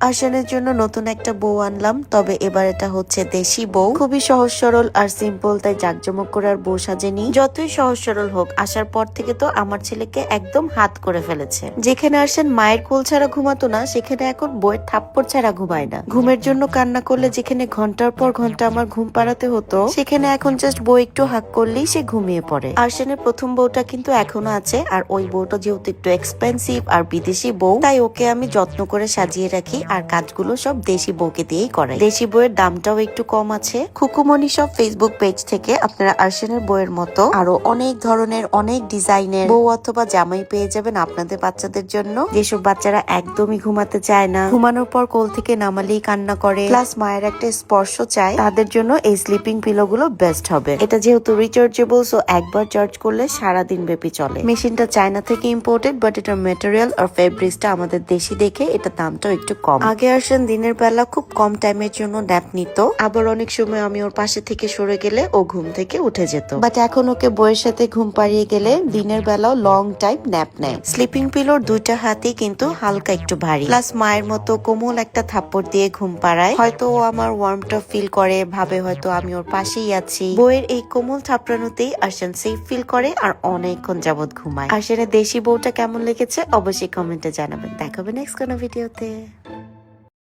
আর্শানের জন্য নতুন একটা বউ আনলাম, তবে এবার এটা হচ্ছে দেশি বউ। খুবই সহজ সরল আর সিম্পল, তাই জাঁকজমক করে আর বউ সাজেনি। যতই সহজ সরল হোক, আসার পর থেকে তো আমার ছেলেকে একদম হাত করে ফেলেছে। যেখানে আর্শান মায়ের কোল ছাড়া ঘুমাতো না, সেখানে এখন বইয়ের থাপ্পড় ছাড়া ঘুমায় না। ঘুমের জন্য কান্না করলে যেখানে ঘন্টার পর ঘন্টা আমার ঘুম পাড়াতে হতো, সেখানে এখন জাস্ট বই একটু হাক করলেই সে ঘুমিয়ে পড়ে। আর্শানের প্রথম বউটা কিন্তু এখনো আছে, আর ওই বউটা যেহেতু একটু এক্সপেন্সিভ আর বিদেশি বউ, তাই ওকে আমি যত্ন করে সাজিয়ে রাখি, আর কাজগুলো সব দেশি বউকে দিয়েই করাই। দেশি বইয়ের দামটাও একটু কম আছে। খুকুমনি সব ফেসবুক পেজ থেকে আপনারা আর্শানের বইয়ের মতো আরো অনেক ধরনের অনেক ডিজাইনের বউ অথবা জামাই পেয়ে যাবেন আপনাদের বাচ্চাদের জন্য। যেসব বাচ্চারা একদমই ঘুমাতে চায় না, ঘুমানোর পর কোল থেকে নামালেই কান্না করে, প্লাস মায়ের একটা স্পর্শ চায়, তাদের জন্য এই স্লিপিং পিলো গুলো বেস্ট হবে। এটা যেহেতু রিচার্জেবল, সো একবার চার্জ করলে সারাদিন ব্যাপী চলে। মেশিনটা চায়না থেকে ইম্পোর্টেড, বাট এটার ম্যাটেরিয়াল আর ফেব্রিক্সটা আমাদের দেশি দেখে এটা দামটাও একটু কম। আগে আর্শান দিনের বেলা খুব কম টাইমের জন্য ন্যাপ নিত, আবার অনেক সময় আমি ওর পাশে থেকে সরে গেলে ও ঘুম থেকে উঠে যেত। বাট এখন ওকে বইয়ের সাথে ঘুম পাড়িয়ে গেলে দিনের বেলাও লং টাইম ন্যাপ নেয়। স্লিপিং পিলোর দুইটা হাতই কিন্তু হালকা একটু ভারী, প্লাস মায়ের মতো কোমল একটা থাপ্পড় দিয়ে ঘুম পাড়ায়। হয়তো ও আমার ওয়ার্মটা ফিল করে, ভাবে হয়তো আমি ওর পাশেই আছি। বইয়ের এই কোমল থাপড়ানোতেই আর্শান সেফ ফিল করে আর অনেকক্ষণ যাবত ঘুমায়। আর্শানের দেশি বউটা কেমন লেগেছে অবশ্যই কমেন্টে জানাবেন। দেখাবে নেক্সট কোনো ভিডিওতে।